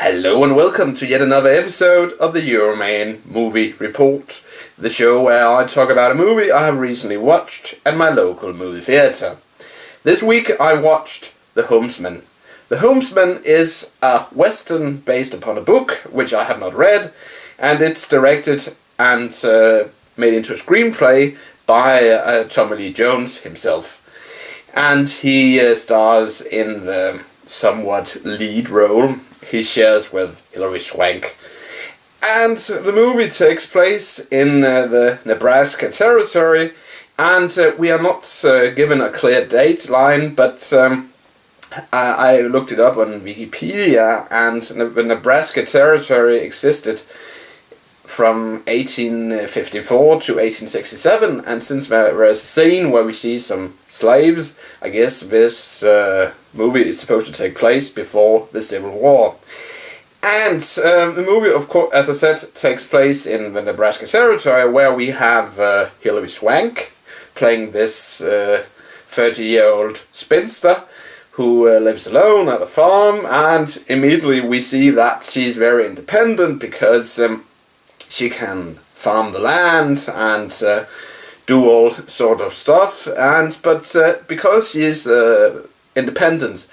Hello and welcome to yet another episode of the Euroman Movie Report, the show where I talk about a movie I have recently watched at my local movie theatre. This week I watched The Homesman. The Homesman is a western based upon a book which I have not read, and it's directed and made into a screenplay by Tommy Lee Jones himself. And he stars in the somewhat lead role he shares with Hilary Swank. And the movie takes place in the Nebraska territory, and we are not given a clear date line, but I looked it up on Wikipedia, and the Nebraska territory existed from 1854 to 1867, and since there is a scene where we see some slaves, I guess this movie is supposed to take place before the Civil War. And the movie, of course, as I said, takes place in the Nebraska territory, where we have Hilary Swank playing this 30-year-old spinster who lives alone at a farm, and immediately we see that she's very independent because she can farm the land and do all sort of stuff, but because she is independent,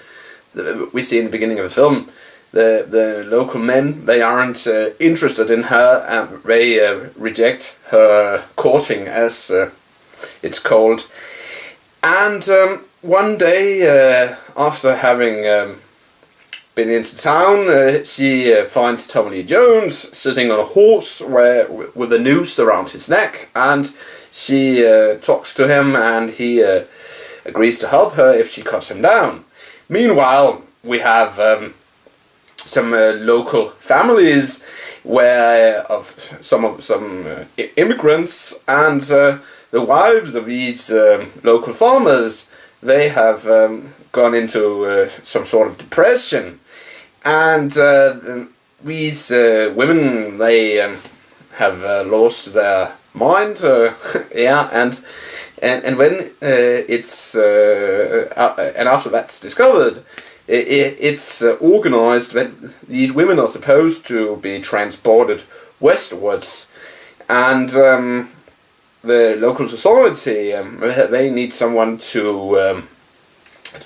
we see in the beginning of the film, the local men, they aren't interested in her, and they reject her courting, as it's called. And one day, after having been into town, she finds Tommy Lee Jones sitting on a horse with a noose around his neck, and she talks to him, and he agrees to help her if she cuts him down. Meanwhile, we have some local families of some immigrants, and the wives of these local farmers, they have gone into some sort of depression, and these women, they have lost their mind, and when it's and after that's discovered, it's organized that these women are supposed to be transported westwards, and the local society, they need someone to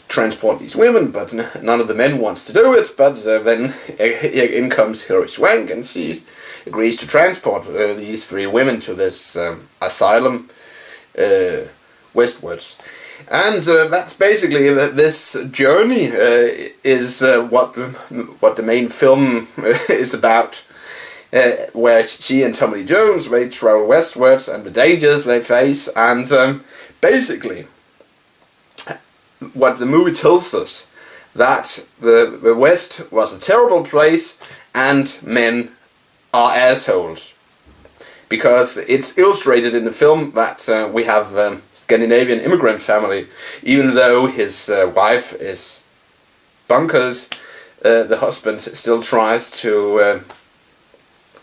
transport these women, but none of the men wants to do it. But then in comes Hilary Swank, and she agrees to transport these three women to this asylum westwards. And that's basically this journey is what the main film is about. Where she and Tommy Lee Jones, they travel westwards, and the dangers they face, and basically what the movie tells us, that the West was a terrible place and men are assholes. Because it's illustrated in the film that we have a Scandinavian immigrant family, even though his wife is bonkers, the husband still tries to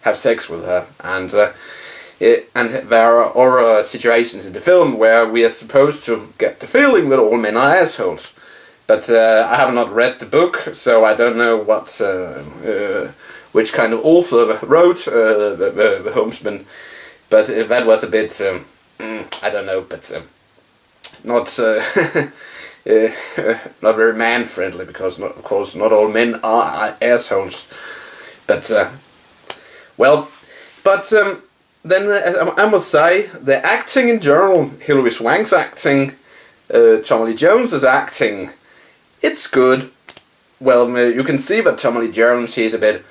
have sex with her, and there are other situations in the film where we are supposed to get the feeling that all men are assholes. But I have not read the book, so I don't know which kind of author wrote the Homesman. But that was a bit, I don't know, but not not very man-friendly, because of course not all men are assholes. But then I must say, the acting in general, Hilary Swank's acting, Tommy Lee Jones' acting, it's good. Well, you can see that Tommy Lee Jones, he's a bit,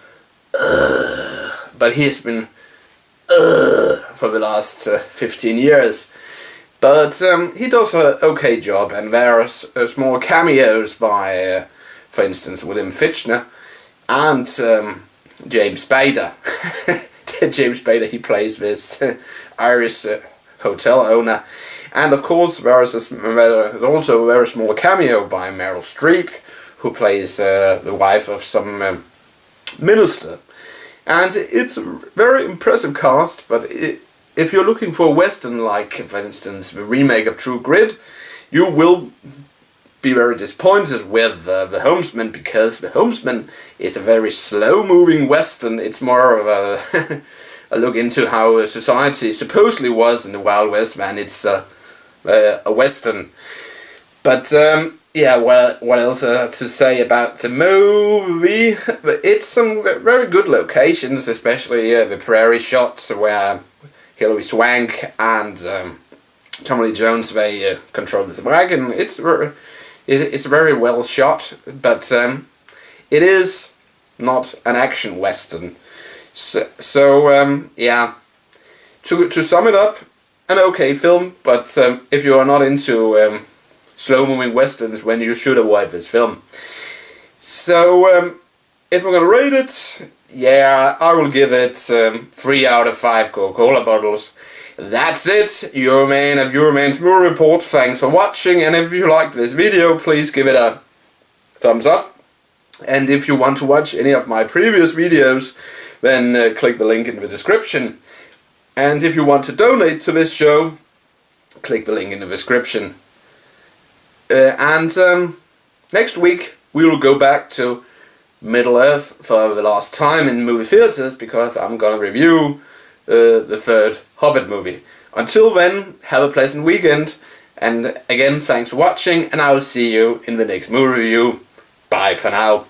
but he's been for the last 15 years. But he does an okay job, and there are small cameos by, for instance, William Fichtner and James Spader. James Spader, he plays this Irish hotel owner. And of course there is also a very small cameo by Meryl Streep, who plays the wife of some minister. And it's a very impressive cast, but if you're looking for a western, like for instance the remake of True Grit, you will be very disappointed with The Homesman, because The Homesman is a very slow-moving western. It's more of a a look into how society supposedly was in the Wild West, man. It's a western. But yeah, well, what else to say about the movie? It's some very good locations, especially the prairie shots where Hilary Swank and Tommy Lee Jones, they control the wagon. It's very well shot, but it is not an action western. So yeah, to sum it up, an okay film, but if you are not into slow-moving westerns, when you should avoid this film. So if I'm gonna rate it, yeah, I will give it 3 out of 5 Coca-Cola bottles. That's it, Euroman of Euroman's Movie Report. Thanks for watching, and if you liked this video, please give it a thumbs up. And if you want to watch any of my previous videos, then click the link in the description. And if you want to donate to this show, click the link in the description. And next week we will go back to Middle-earth for the last time in movie theaters, because I'm gonna review the third Hobbit movie. Until then, have a pleasant weekend, and again, thanks for watching, and I will see you in the next movie review. Bye for now.